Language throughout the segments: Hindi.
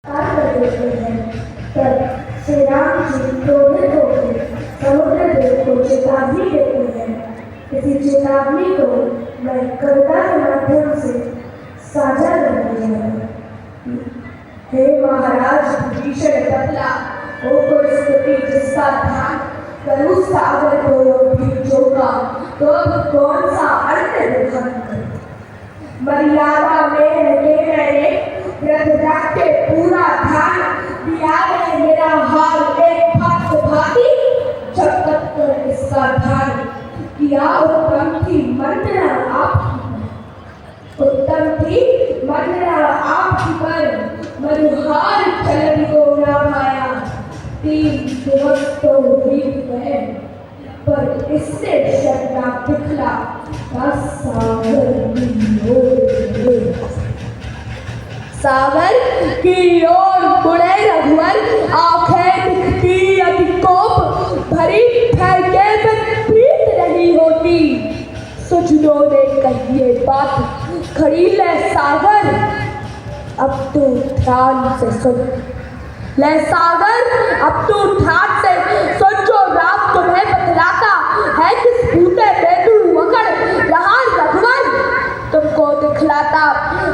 प्रदेश में है। तब श्री राम जी क्रोधित होकर समुद्र देव को चेतावनी देते हैं। इसी चेतावनी को मैं कविता के माध्यम से साझा करने जा रहा हूं। हे महाराज विभीषण बदला हो कोई स्तुति जिसका ध्यान करूं सागर को भी जोगा, तो अब कौन सा अन्य विधान करूं। मर्यादा में रहते मैंने व्रत रख के पूरा ध्यान दिया है मेरा हाल एक भक्त भांति, जब तक कर इसका ध्यान किया उत्तम थी मंत्रणा आपकी, उत्तम थी मंत्रणा आपकी पर मनुहार चलन को ना पाया। 3 दिवस तो बीत गए पर इससे शब्दा दिखला सागर की ओर मुड़े रघुवर, आंखें दिखती अति कोप भरी, ठहके में प्रीत नहीं होती। सुजनों ने कही ये बात खड़ी ले सागर, अब तू ध्यान से सुन ले सागर, अब तू ध्यान से सुन जो राम तुम्हें बतलाता है। किस भूते में तू मगन रहा रघुवर, तुमको दिखलाता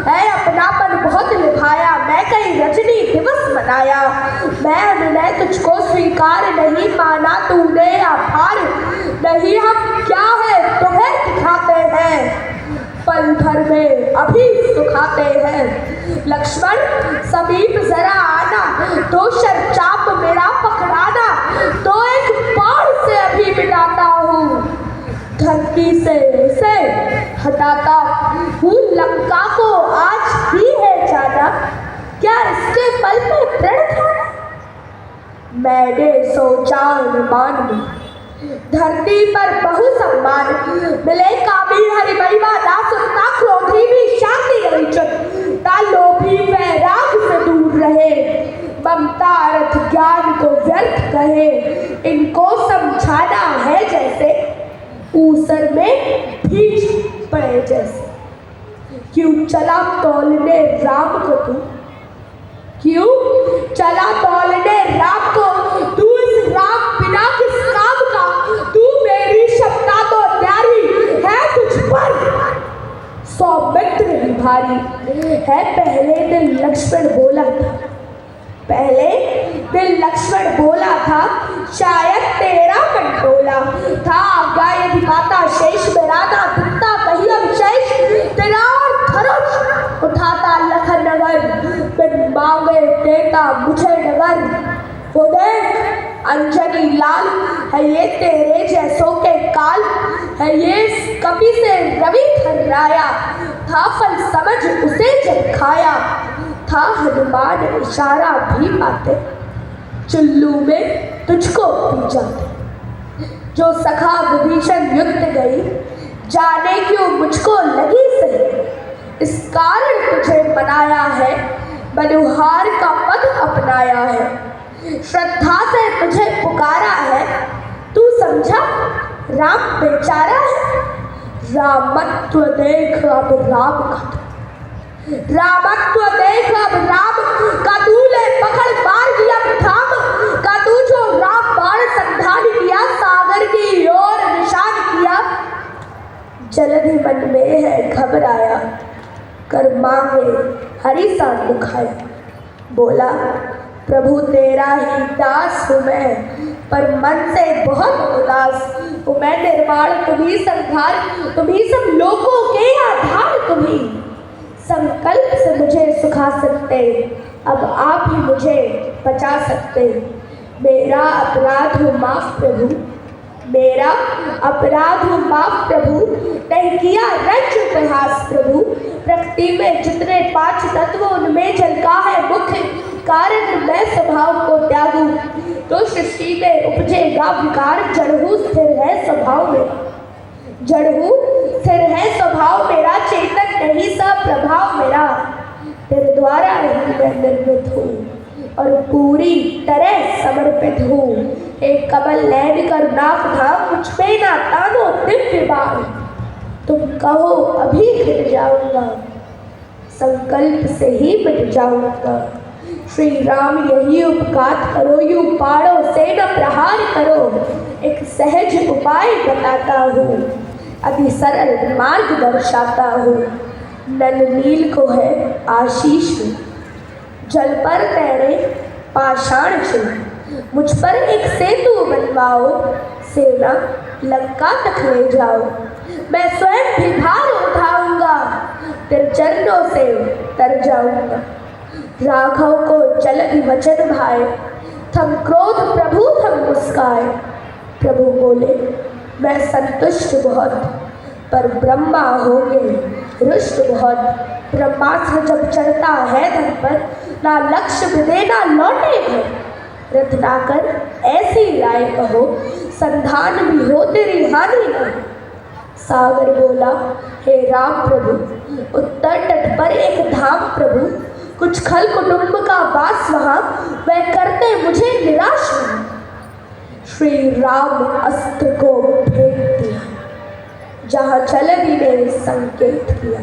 है अपनापन बहुत निभाया। मैं कई रजनी दिवस मनाया, मैं अनुनय तुझको स्वीकार नहीं माना तूने आभार नहीं। हम क्या है तुम्हें दिखाते हैं, पल भर में अभी सुखाते हैं। लक्ष्मण समीप जरा आना, तो शरचाप मेरा पकड़ाना, तो एक बाण से अभी मिटाता हूँ। धरती से इसे हटाता हूँ, लंका को आज ही है जाना, क्या इसके पल में प्रण था। मैंने सोचा अनुमान में धरती पर बहु सम्मान मिले, कामी हरि महिमा ना सुनता, क्रोधी भी शांति रही चुप, ना लोभी वैराग से दूर रहे, ममता अर्थ ज्ञान को व्यर्थ कहे। इनको समझाना है जैसे ऊसर में भीज पड़े जैसे। क्यों चला तौलने राम को तू, क्यों चला तौलने राम को तू, इस राम बिना किस काम का। तू मेरी क्षमता तो न्यारी है तुझ पर, सौमित्र भी भारी है। पहले दिन लक्ष्मण बोला था, पहले दिन लक्ष्मण बोला था, शायद तेरा कंटोला था। आज्ञा यदि माता शेष मेरा ना दिखता कहीं अवशेष, तेरा और धनुष उठाता लखन नगर, बिन मांगे देता मुझे नगर। वो देख अंजनी लाल है ये तेरे जैसों के काल, है ये कपि से रवि थर्राया, था फल समझ उसे जब खाया। था हनुमान इशारा भी पाते, चुल्लू में तुझको पी जाते। जो सखा विभीषण युक्त गई, जाने क्यों मुझको लगी सही। इस कारण तुझे बनाया है, मनुहार का पद अपनाया है। श्रद्धा से तुझे पुकारा है, तू समझा राम बेचारा है। रामत्व देख अब राम का, रामत्व देख अब राम का, तू ले पकड़ मार दिया थाम का, तू जो राम बाण संधान किया, सागर की ओर निशान किया। जल्दी मन में है घबराया, कर मांगे हरि सा दुखाया। बोला प्रभु तेरा ही दास हूँ मैं, पर मन से बहुत उदास हूँ मैं। निर्वाण तुम्ही संहार, तुम्ही सब लोगों के आधार, तुम्ही संकल्प से मुझे सुखा सकते, अब आप ही मुझे बचा सकते। मेरा अपराध हो माफ प्रभु, मेरा अपराध हो माफ प्रभु, नहीं किया रंज उपहास प्रभु। प्रकृति में जितने 5 तत्व उनमें जल का है मुख्य कारण, मैं स्वभाव को त्यागूं तो सृष्टि में उपजेगा विकार। जड़हू स्थिर है स्वभाव मेरा, जड़हू स्थिर है स्वभाव मेरा, चेतन नहीं सा प्रभाव मेरा। तेरे द्वारा ही मैं निर्मित हूँ और पूरी तरह समर्पित हूँ। एक कमल नैन करुणाक था, मुझ पे ना तानो दिव्य बाण। तुम कहो अभी घिर जाऊंगा, संकल्प से ही मिट जाऊंगा। श्री राम यही उपघात करो, यूं पाड़ो से न प्रहार करो। एक सहज उपाय बताता हूँ, अति सरल मार्ग दर्शाता हूँ। नल नील को है आशीष, जल पर तैरे पाषाण चिन्ह। मुझ पर एक सेतु बनवाओ, सेना लंका तक ले जाओ। मैं स्वयं भी भार उठाऊंगा, तेरे चरणों से तर जाऊंगा। राघव को जल्द वचन भाए, थम क्रोध प्रभु थम मुस्काए। प्रभु बोले, मैं संतुष्ट बहुत, पर ब्रह्मा होंगे रुष्ट बहुत। ब्रह्मास्त्र जब चढ़ता है धन पर, ना लक्ष्य विदे ना लौटे घर। रत्नाकर ऐसी राय कहो, संधान भी हो तेरी हानि न। सागर बोला, हे राम प्रभु, उत्तर तट पर एक धाम प्रभु। कुछ खल कुटुंब का वास वहाँ, वह करते मुझे निराश नहीं। श्री राम अस्त्र को फेंक दिया, जहाँ चलनी ने संकेत किया।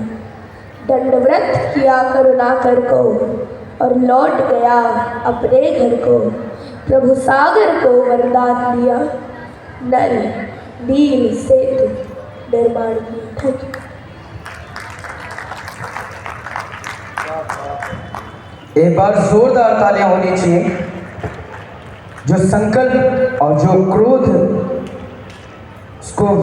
दंडवत किया करुणाकर को, और लौट गया अपने घर को। प्रभु सागर को वरदान दिया, नल नील सेतु निर्माण किया। Thank you. एक बार जोरदार तालियां होनी चाहिए। जो संकल्प और जो क्रोध उसको